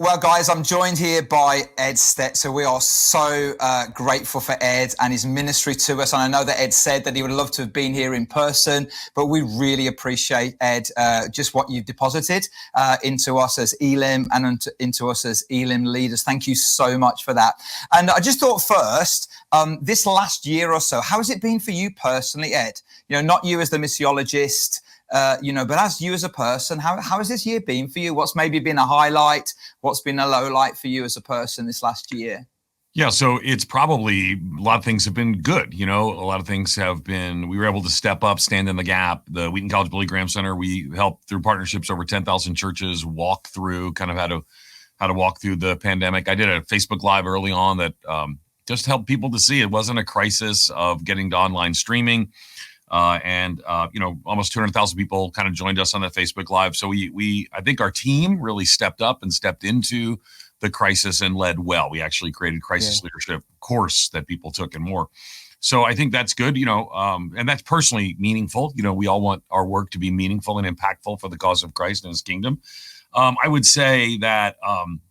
Well, guys, I'm joined here by Ed Stetzer. We are so grateful for Ed and his ministry to us. And I know that Ed said that he would love to have been here in person, but we really appreciate, Ed, just what you've deposited into us as Elim and into us as Elim leaders. Thank you so much for that. And I just thought first, this last year or so, how has it been for you personally, Ed? You know, not you as the missiologist, but as you as a person, how has this year been for you? What's maybe been a highlight? What's been a low light for you as a person this last year? Yeah, so it's probably a lot of things have been good. You know, a lot of things have been, we were able to step up, stand in the gap. The Wheaton College Billy Graham Center, we helped through partnerships over 10,000 churches walk through kind of how to walk through the pandemic. I did a Facebook Live early on that just helped people to see it wasn't a crisis of getting to online streaming. Almost 200,000 people kind of joined us on that Facebook Live. So I think our team really stepped up and stepped into the crisis and led well. We actually created crisis leadership course that people took and more. So I think that's good, and that's personally meaningful. You know, we all want our work to be meaningful and impactful for the cause of Christ and his kingdom. I would say that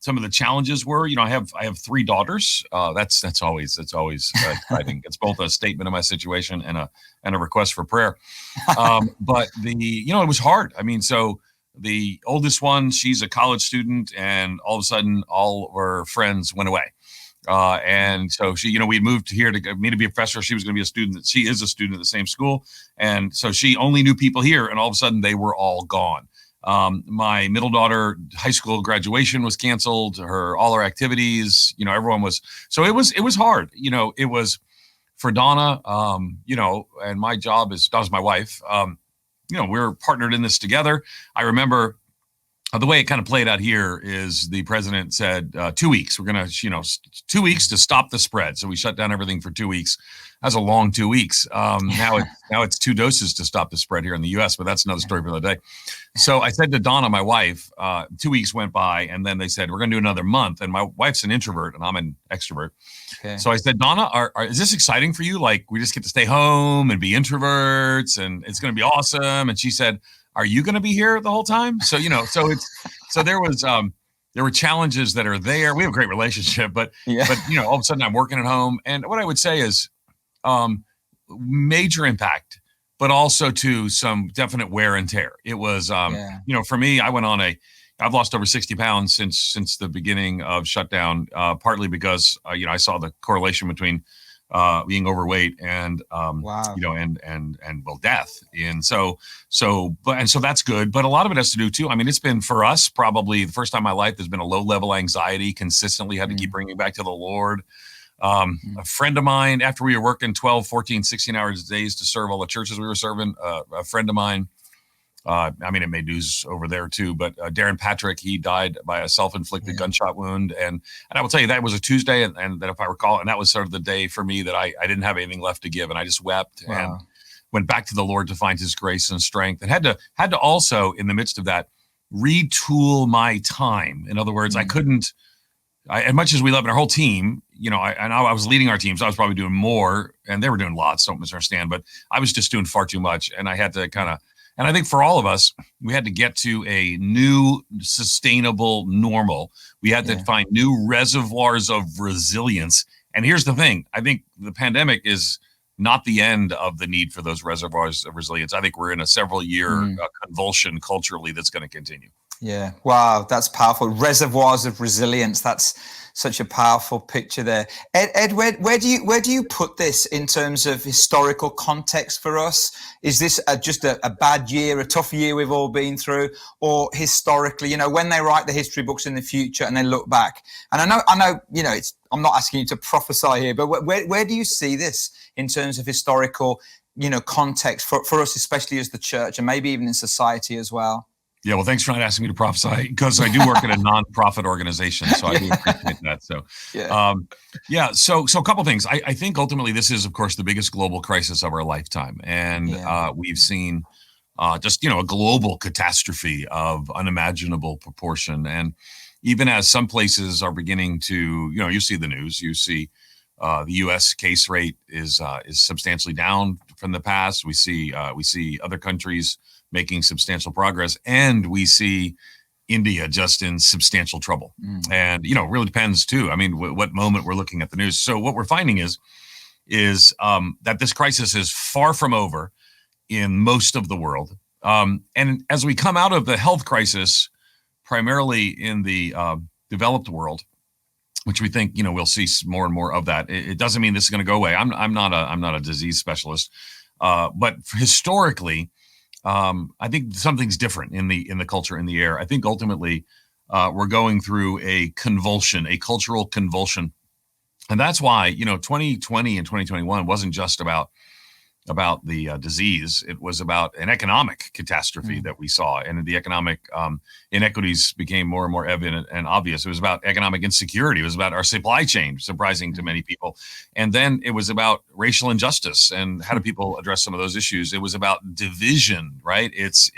some of the challenges were, I have 3 daughters. That's always exciting. It's both a statement of my situation and a request for prayer. But it was hard. I mean, so the oldest one, she's a college student, and all of a sudden, all of her friends went away. And so she, we moved here to get me to be a professor. She was going to be a student. She is a student at the same school, and so she only knew people here, and all of a sudden, they were all gone. My middle daughter, high school graduation was canceled. All her activities, everyone was. So it was hard. It was for Donna. And my job is Donna's my wife. We're partnered in this together. I remember the way it kind of played out here is the president said 2 weeks. We're gonna, 2 weeks to stop the spread. So we shut down everything for 2 weeks. That's a long 2 weeks. Now it's 2 doses to stop the spread here in the U.S., but that's another story for another day. So I said to Donna, my wife, 2 weeks went by, and then they said, we're going to do another month. And my wife's an introvert, and I'm an extrovert. Okay. So I said, Donna, is this exciting for you? Like, we just get to stay home and be introverts, and it's going to be awesome. And she said, are you going to be here the whole time? So, there were challenges that are there. We have a great relationship, but all of a sudden I'm working at home. And what I would say is major impact, but also to some definite wear and tear. It was, for me, I've lost over 60 pounds since the beginning of shutdown, partly because, I saw the correlation between being overweight and death. And so that's good. But a lot of it has to do too. I mean, it's been for us probably the first time in my life, there's been a low level anxiety, consistently had to keep bringing it back to the Lord. A friend of mine, after we were working 12, 14, 16 hours days to serve all the churches we were serving, a friend of mine, it made news over there too, but Darren Patrick, he died by a self-inflicted gunshot wound. And I will tell you, that was a Tuesday. And that if I recall, and that was sort of the day for me that I didn't have anything left to give. And I just wept and went back to the Lord to find his grace and strength, and had to also, in the midst of that, retool my time. In other words, I couldn't, as much as we love our whole team, I was leading our team, so I was probably doing more, and they were doing lots, don't misunderstand, but I was just doing far too much. And I had to and I think for all of us, we had to get to a new sustainable normal. We had to find new reservoirs of resilience. And here's the thing. I think the pandemic is not the end of the need for those reservoirs of resilience. I think we're in a several-year convulsion culturally that's going to continue. Yeah. Wow. That's powerful. Reservoirs of resilience. That's such a powerful picture there. Ed, where do you put this in terms of historical context for us? Is this just a bad year, a tough year we've all been through, or historically, when they write the history books in the future and they look back? And I know, I'm not asking you to prophesy here, but where do you see this in terms of historical, context for us, especially as the church, and maybe even in society as well? Yeah, well, thanks for not asking me to prophesy, because I do work at a nonprofit organization, so I do appreciate that. So, so a couple things. I think ultimately this is, of course, the biggest global crisis of our lifetime, and we've seen a global catastrophe of unimaginable proportion. And even as some places are beginning to, you see the news, you see the U.S. case rate is substantially down from the past. We see other countries making substantial progress, and we see India just in substantial trouble. And, it really depends too. I mean, what moment we're looking at the news. So what we're finding is that this crisis is far from over in most of the world. And as we come out of the health crisis, primarily in the developed world, which we think, we'll see more and more of that. It doesn't mean this is going to go away. I'm not a disease specialist, but historically, I think something's different in the culture, in the air. I think ultimately we're going through a convulsion, a cultural convulsion, and that's why 2020 and 2021 wasn't just about the disease. It was about an economic catastrophe that we saw, and the economic inequities became more and more evident and obvious. It was about economic insecurity. It was about our supply chain, surprising to many people. And then it was about racial injustice and how do people address some of those issues. It was about division, right? It's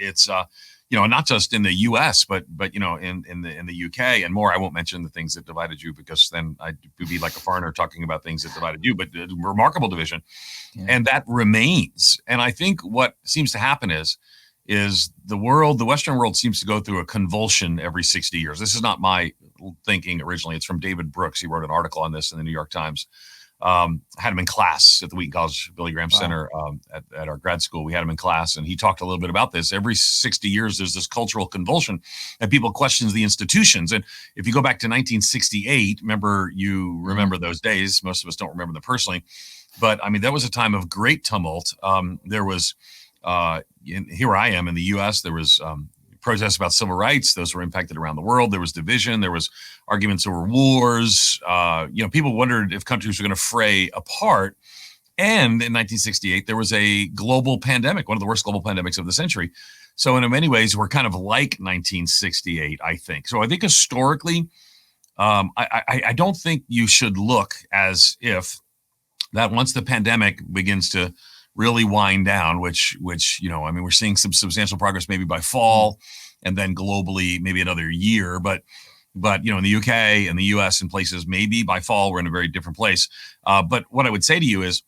not just in the U.S., but in the U.K. and more. I won't mention the things that divided you, because then I'd be like a foreigner talking about things that divided you. But remarkable division, and that remains. And I think what seems to happen is the Western world seems to go through a convulsion every 60 years. This is not my thinking originally. It's from David Brooks. He wrote an article on this in the New York Times. I had him in class at the Wheaton College Billy Graham Center at our grad school. We had him in class, and he talked a little bit about this. Every 60 years, there's this cultural convulsion, and people question the institutions. And if you go back to 1968, remember those days. Most of us don't remember them personally, but I mean, that was a time of great tumult. There was, here I am in the U.S., there was protests about civil rights. Those were impacted around the world. There was division. There was arguments over wars. People wondered if countries were going to fray apart. And in 1968, there was a global pandemic, one of the worst global pandemics of the century. So in many ways, we're kind of like 1968, I think. So I think historically, I don't think you should look as if that once the pandemic begins to really wind down, which we're seeing some substantial progress maybe by fall, and then globally maybe another year. But in the UK and the US and places, maybe by fall we're in a very different place. But what I would say to you is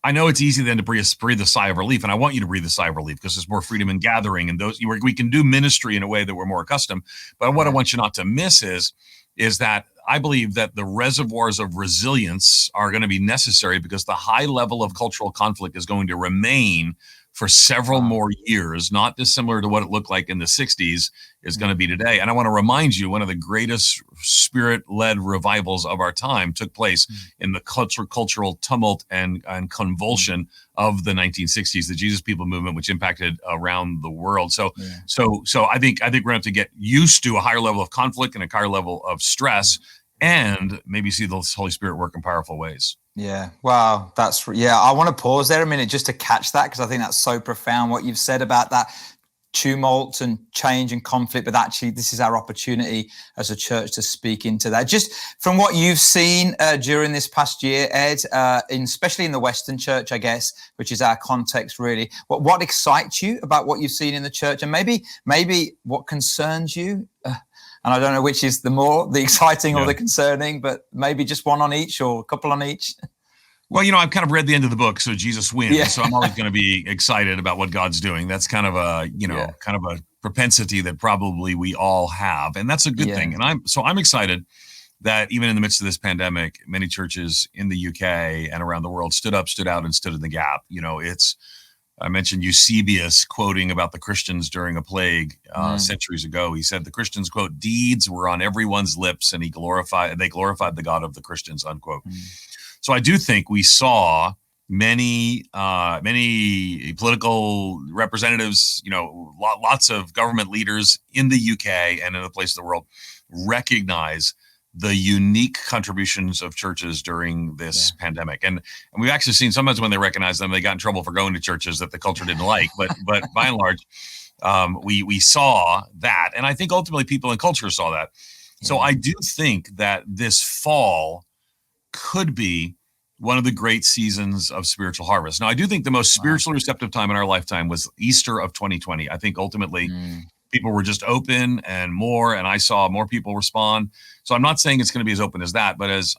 I know it's easy then to breathe a sigh of relief, and I want you to breathe a sigh of relief because there's more freedom in gathering, and we can do ministry in a way that we're more accustomed. But what I want you not to miss is that I believe that the reservoirs of resilience are going to be necessary, because the high level of cultural conflict is going to remain for several more years, not dissimilar to what it looked like in the 60s is going to be today. And I want to remind you, one of the greatest spirit-led revivals of our time took place in the cultural tumult and convulsion of the 1960s, the Jesus People movement, which impacted around the world. So I think we're going to have to get used to a higher level of conflict and a higher level of stress, and maybe see the Holy Spirit work in powerful ways. Yeah. Wow. I want to pause there a minute just to catch that, because I think that's so profound what you've said about that tumult and change and conflict. But actually, this is our opportunity as a church to speak into that. Just from what you've seen during this past year, Ed, especially in the Western church, I guess, which is our context really, what excites you about what you've seen in the church, and maybe what concerns you? And I don't know which is the exciting or the concerning, but maybe just one on each or a couple on each. Well, I've kind of read the end of the book, so Jesus wins. So I'm always going to be excited about what God's doing. That's kind of a propensity that probably we all have, and that's a good thing. And I'm excited that even in the midst of this pandemic, many churches in the UK and around the world stood out, and stood in the gap. I mentioned Eusebius quoting about the Christians during a plague centuries ago. He said the Christians, quote, deeds were on everyone's lips, and they glorified the God of the Christians, unquote. So I do think we saw many political representatives, lots of government leaders in the UK and in other places of the world recognize the unique contributions of churches during this pandemic. And we've actually seen sometimes when they recognize them, they got in trouble for going to churches that the culture didn't like. But by and large, we saw that. And I think ultimately people in culture saw that. Yeah. So I do think that this fall could be one of the great seasons of spiritual harvest. Now, I do think the most spiritually receptive time in our lifetime was Easter of 2020. I think ultimately people were just open and I saw more people respond. So I'm not saying it's going to be as open as that, but as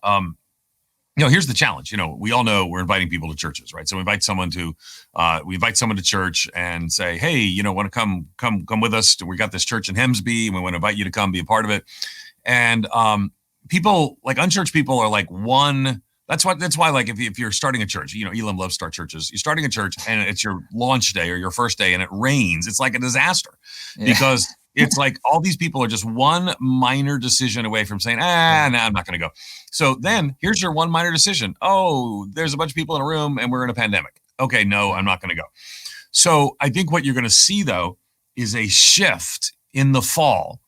here's the challenge. We all know we're inviting people to churches, right? So we invite someone to church and say, hey, want to come with us. We got this church in Hemsby, and we want to invite you to come be a part of it. And people, like unchurched people, are like one. That's why, like, if you're starting a church, Elim loves start churches. You're starting a church and it's your launch day or your first day and it rains. It's like a disaster because it's like all these people are just one minor decision away from saying, I'm not going to go. So then here's your one minor decision. Oh, there's a bunch of people in a room and we're in a pandemic. Okay, no, I'm not going to go. So I think what you're going to see, though, is a shift in the fall.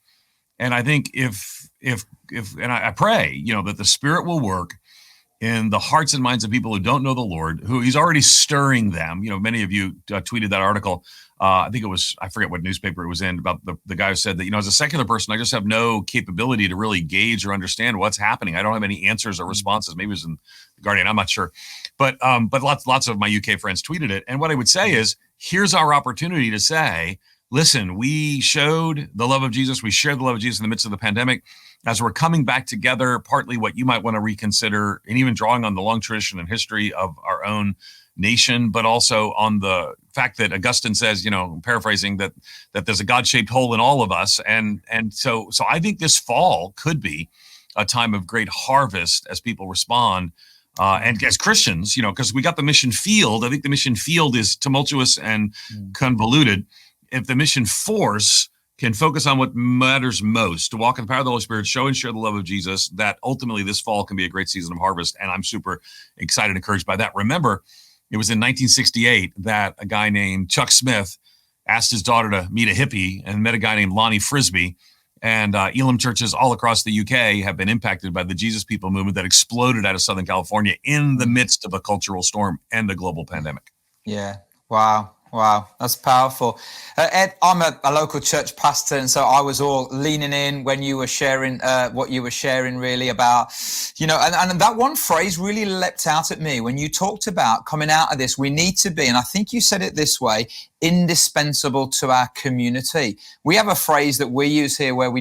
And I think if and I pray, that the Spirit will work in the hearts and minds of people who don't know the Lord, who he's already stirring them. Many of you tweeted that article. I think it was, I forget what newspaper it was in, about the guy who said that, as a secular person, I just have no capability to really gauge or understand what's happening. I don't have any answers or responses. Maybe it was in The Guardian, I'm not sure. But lots of my UK friends tweeted it. And what I would say is, here's our opportunity to say, listen, we showed the love of Jesus. We shared the love of Jesus in the midst of the pandemic. As we're coming back together, partly what you might want to reconsider, and even drawing on the long tradition and history of our own nation, but also on the fact that Augustine says, paraphrasing, that there's a God-shaped hole in all of us. And so I think this fall could be a time of great harvest as people respond. And as Christians, because we got the mission field. I think the mission field is tumultuous and convoluted. If the mission force can focus on what matters most, to walk in the power of the Holy Spirit, show and share the love of Jesus, that ultimately this fall can be a great season of harvest. And I'm super excited and encouraged by that. Remember, it was in 1968 that a guy named Chuck Smith asked his daughter to meet a hippie and met a guy named Lonnie Frisbee. And Elim churches all across the UK have been impacted by the Jesus People movement that exploded out of Southern California in the midst of a cultural storm and a global pandemic. Yeah. Wow, that's powerful. Ed, I'm a local church pastor, and so I was all leaning in when you were sharing what you were sharing, really, about, and that one phrase really leapt out at me when you talked about coming out of this. We need to be, and I think you said it this way, indispensable to our community. We have a phrase that we use here where we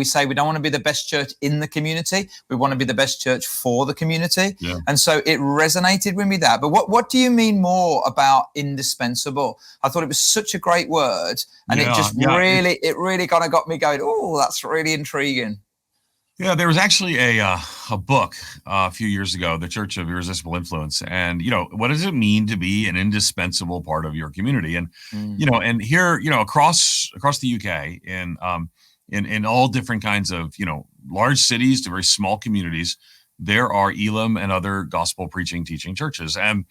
say we don't want to be the best church in the community. We want to be the best church for the community. Yeah. And so it resonated with me that. But what do you mean more about indispensable? I thought it was such a great word, and it really kind of got me going, oh, that's really intriguing. Yeah, there was actually a book a few years ago, The Church of Irresistible Influence. And, what does it mean to be an indispensable part of your community? And, and here, across the UK in all different kinds of, large cities to very small communities, there are Elim and other gospel preaching, teaching churches. And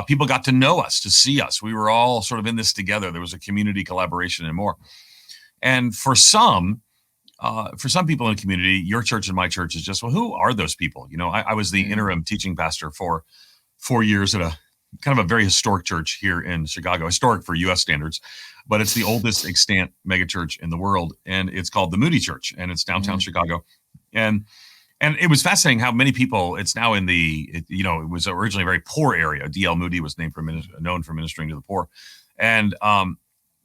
people got to know us, to see us. We were all sort of in this together. There was a community collaboration and more. And for some people in the community, your church and my church is just, well, who are those people? I was the interim teaching pastor for 4 years at a kind of a very historic church here in Chicago, historic for U.S. standards, but it's the oldest extant megachurch in the world, and it's called the Moody Church, and it's downtown Chicago. And it was fascinating how many people, it's now it was originally a very poor area. D.L. Moody was known for ministering to the poor. And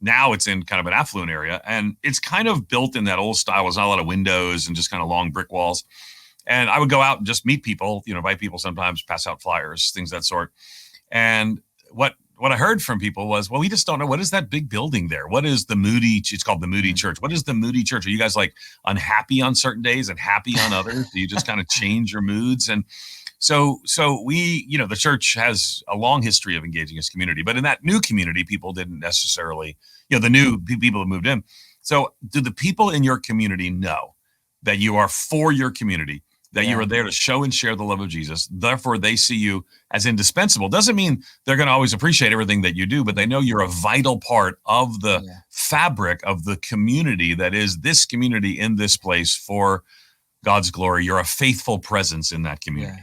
now it's in kind of an affluent area, and it's kind of built in that old style. There's not a lot of windows and just kind of long brick walls. And I would go out and just meet people, invite people sometimes, pass out flyers, things of that sort. And what I heard from people was, well, we just don't know. What is that big building there? What is the Moody? It's called the Moody Church. What is the Moody Church? Are you guys like unhappy on certain days and happy on others? Do you just kind of change your moods? And so we, the church has a long history of engaging its community, but in that new community, people didn't necessarily, the new people have moved in. So do the people in your community know that you are for your community, that you are there to show and share the love of Jesus? Therefore, they see you as indispensable. Doesn't mean they're going to always appreciate everything that you do, but they know you're a vital part of the fabric of the community that is this community in this place for God's glory. You're a faithful presence in that community.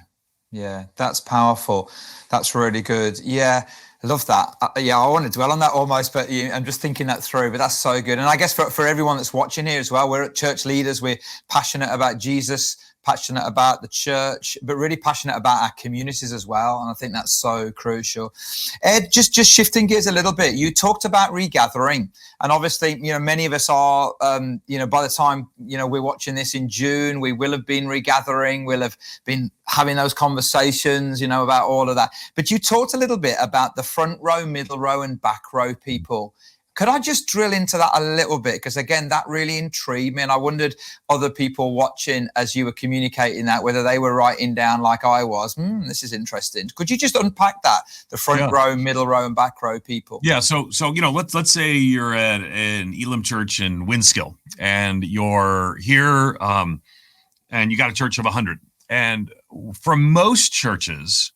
Yeah, that's powerful. That's really good. Yeah, I love that. I want to dwell on that almost, but I'm just thinking that through, but that's so good. And I guess for everyone that's watching here as well, we're at Church Leaders. We're passionate about Jesus passionate about the church, but really passionate about our communities as well. And I think that's so crucial. Ed, just shifting gears a little bit, you talked about regathering. And obviously, many of us are, by the time, we're watching this in June, we will have been regathering, we'll have been having those conversations, about all of that. But you talked a little bit about the front row, middle row, and back row people. Could I just drill into that a little bit? Because again, that really intrigued me. And I wondered other people watching as you were communicating that, whether they were writing down like I was, this is interesting. Could you just unpack that? The front row, middle row, and back row people. Yeah. So let's say you're at an Elim Church in Winskill and you're here and you got a church of 100. And for most churches,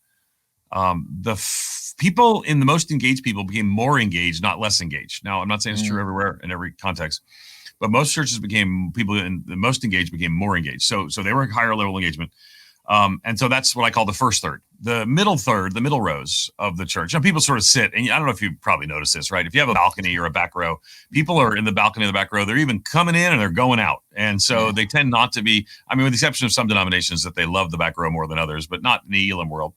people in the most engaged people became more engaged, not less engaged. Now, I'm not saying it's true everywhere in every context, but most churches people in the most engaged became more engaged. So they were higher level engagement. And so that's what I call the first third. The middle third, the middle rows of the church. Now, people sort of sit, and I don't know if you probably noticed this, right? If you have a balcony or a back row, people are in the balcony of the back row. They're even coming in and they're going out. And so they tend not to be, with the exception of some denominations that they love the back row more than others, but not in the Elim world.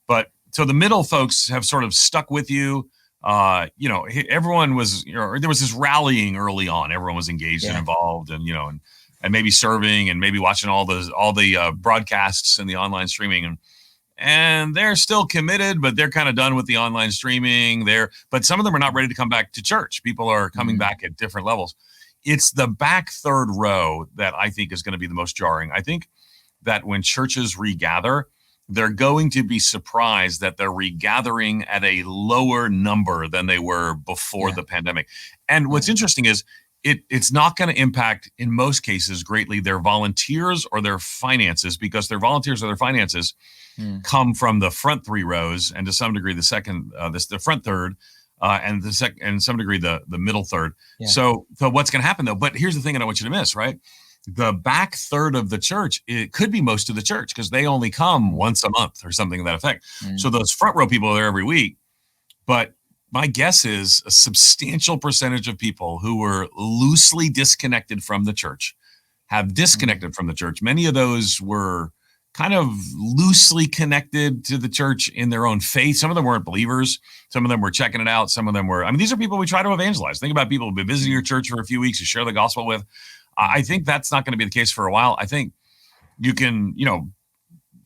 But so the middle folks have sort of stuck with you. Everyone was, there was this rallying early on. Everyone was engaged and involved and maybe serving and maybe watching all the broadcasts and the online streaming. And they're still committed, but they're kind of done with the online streaming but some of them are not ready to come back to church. People are coming back at different levels. It's the back third row that I think is going to be the most jarring. I think that when churches regather, they're going to be surprised that they're regathering at a lower number than they were before the pandemic. And what's interesting is it's not going to impact, in most cases, greatly their volunteers or their finances, because their volunteers or their finances come from the front three rows, and to some degree the front third, and some degree the middle third. Yeah. So what's going to happen though? But here's the thing I don't want you to miss, right? The back third of the church, it could be most of the church because they only come once a month or something to that effect. So those front row people are there every week. But my guess is a substantial percentage of people who were loosely disconnected from the church have disconnected from the church. Many of those were kind of loosely connected to the church in their own faith. Some of them weren't believers. Some of them were checking it out. Some of them were, these are people we try to evangelize. Think about people who've been visiting your church for a few weeks, you share the gospel with. I think that's not going to be the case for a while. I think you can,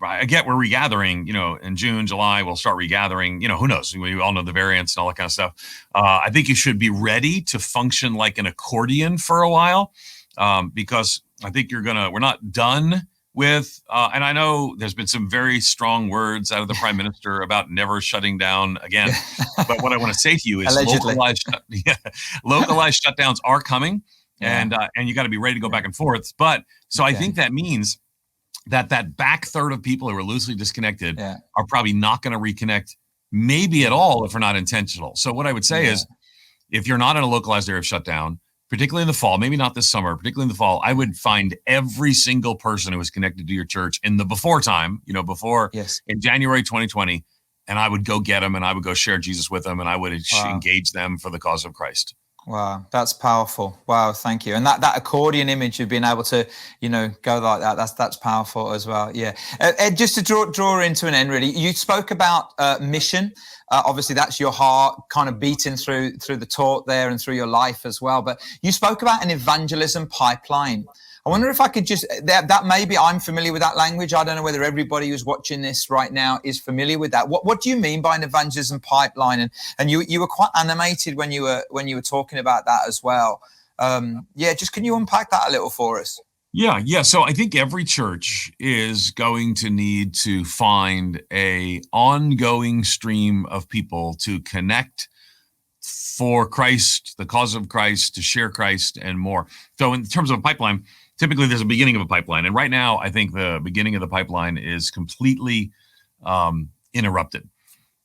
I get we're regathering, in June, July, we'll start regathering, who knows? We all know the variants and all that kind of stuff. I think you should be ready to function like an accordion for a while, because I think we're not done with, and I know there's been some very strong words out of the prime minister about never shutting down again. But what I want to say to you is localized shutdowns are coming. And you got to be ready to go back and forth. But so I think that means that back third of people who are loosely disconnected are probably not going to reconnect, maybe at all, if we're not intentional. So what I would say is, if you're not in a localized area of shutdown, particularly in the fall, maybe not this summer, particularly in the fall, I would find every single person who was connected to your church in the before time, in January 2020, and I would go get them and I would go share Jesus with them and I would engage them for the cause of Christ. Wow, that's powerful. Wow, thank you. And that accordion image of being able to, go like that, that's powerful as well. Yeah. Ed, just to draw into an end, really, you spoke about mission. Obviously, that's your heart kind of beating through the talk there and through your life as well. But you spoke about an evangelism pipeline. I wonder if I could just, that maybe I'm familiar with that language. I don't know whether everybody who's watching this right now is familiar with that. What do you mean by an evangelism pipeline? And you were quite animated when you were talking about that as well. Just can you unpack that a little for us? Yeah. So I think every church is going to need to find a ongoing stream of people to connect for Christ, the cause of Christ, to share Christ and more. So in terms of a pipeline, typically there's a beginning of a pipeline. And right now, I think the beginning of the pipeline is completely interrupted.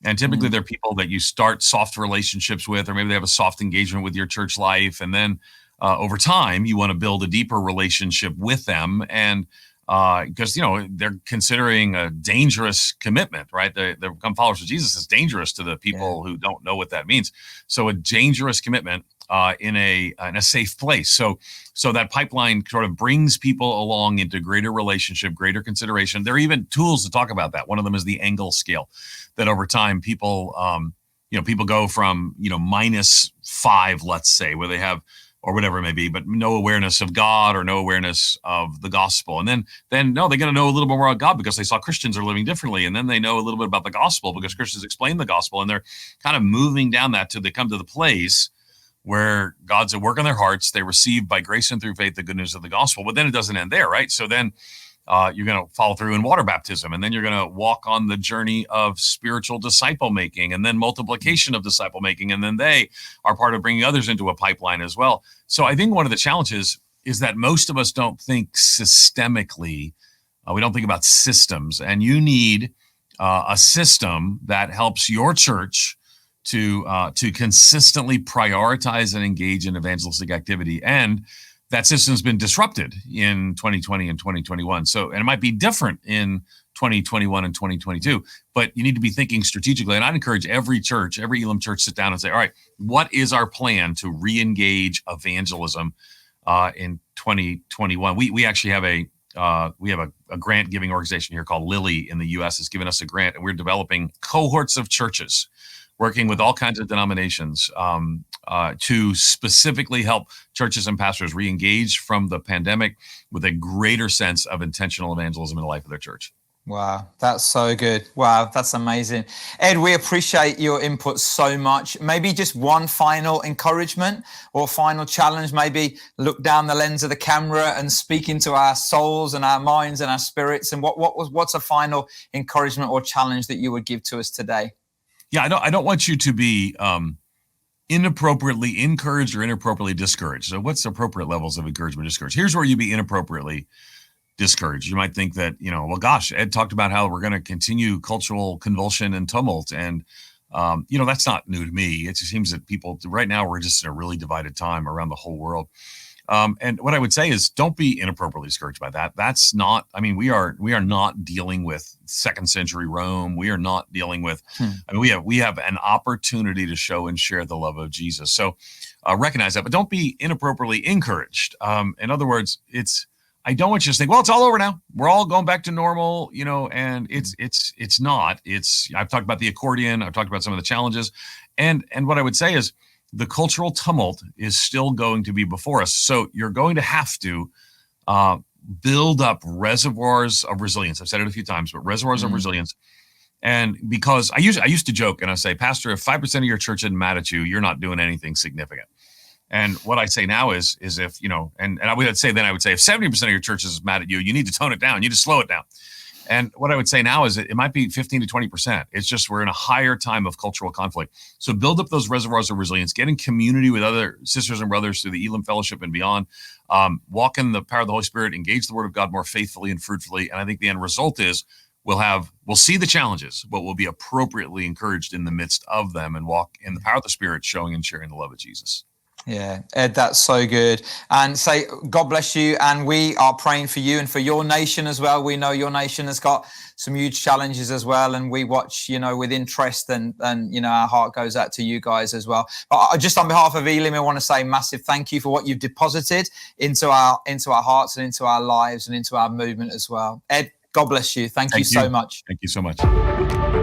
And typically they're people that you start soft relationships with, or maybe they have a soft engagement with your church life. And then over time, you want to build a deeper relationship with them. And because they're considering a dangerous commitment, right? They become followers of Jesus is dangerous to the people who don't know what that means. So a dangerous commitment in a safe place. So that pipeline sort of brings people along into greater relationship, greater consideration. There are even tools to talk about that. One of them is the angle scale, that over time people people go from -5, let's say, where they have, or whatever it may be, but no awareness of God or no awareness of the gospel. And then they're going to know a little bit more about God because they saw Christians are living differently. And then they know a little bit about the gospel because Christians explain the gospel. And they're kind of moving down that till they come to the place where God's at work in their hearts. They receive by grace and through faith the good news of the gospel. But then it doesn't end there, right? So then you're going to follow through in water baptism, and then you're going to walk on the journey of spiritual disciple making, and then multiplication of disciple making, and then they are part of bringing others into a pipeline as well. So I think one of the challenges is that most of us don't think systemically. We don't think about systems, and you need a system that helps your church to consistently prioritize and engage in evangelistic activity. And that system's been disrupted in 2020 and 2021. So, and it might be different in 2021 and 2022, but you need to be thinking strategically. And I'd encourage every church, every Elim church, sit down and say, all right, what is our plan to re-engage evangelism in 2021? We actually have a grant giving organization here called Lily in the US has given us a grant, and we're developing cohorts of churches working with all kinds of denominations to specifically help churches and pastors re-engage from the pandemic with a greater sense of intentional evangelism in the life of their church. Wow, that's so good. Wow, that's amazing. Ed, we appreciate your input so much. Maybe just one final encouragement or final challenge, maybe look down the lens of the camera and speak into our souls and our minds and our spirits. And what's a final encouragement or challenge that you would give to us today? Yeah, I don't want you to be inappropriately encouraged or inappropriately discouraged. So what's appropriate levels of encouragement or discouraged? Here's where you be inappropriately discouraged. You might think that, well, gosh, Ed talked about how we're going to continue cultural convulsion and tumult. And, that's not new to me. It just seems that people right now, we're just in a really divided time around the whole world. And what I would say is don't be inappropriately discouraged by that. That's not, we are not dealing with 2nd century Rome. We are not dealing with, we have an opportunity to show and share the love of Jesus. So recognize that, but don't be inappropriately encouraged. In other words, I don't want you to think, well, it's all over now. We're all going back to normal, and it's not. I've talked about the accordion. I've talked about some of the challenges. And what I would say is, the cultural tumult is still going to be before us. So you're going to have to build up reservoirs of resilience. I've said it a few times, but reservoirs of resilience. And because I used to joke and I say, Pastor, if 5% of your church isn't mad at you, you're not doing anything significant. And what I say now is if, and I would say if 70% of your church is mad at you, you need to tone it down. You need to slow it down. And what I would say now is it might be 15 to 20%. It's just we're in a higher time of cultural conflict. So build up those reservoirs of resilience, get in community with other sisters and brothers through the Elim Fellowship and beyond. Walk in the power of the Holy Spirit, engage the Word of God more faithfully and fruitfully. And I think the end result is we'll see the challenges, but we'll be appropriately encouraged in the midst of them and walk in the power of the Spirit, showing and sharing the love of Jesus. Yeah, Ed, that's so good. And say, God bless you. And we are praying for you and for your nation as well. We know your nation has got some huge challenges as well. And we watch, with interest and our heart goes out to you guys as well. But just on behalf of Elim, I want to say massive thank you for what you've deposited into our hearts and into our lives and into our movement as well. Ed, God bless you. Thank you so much. Thank you so much.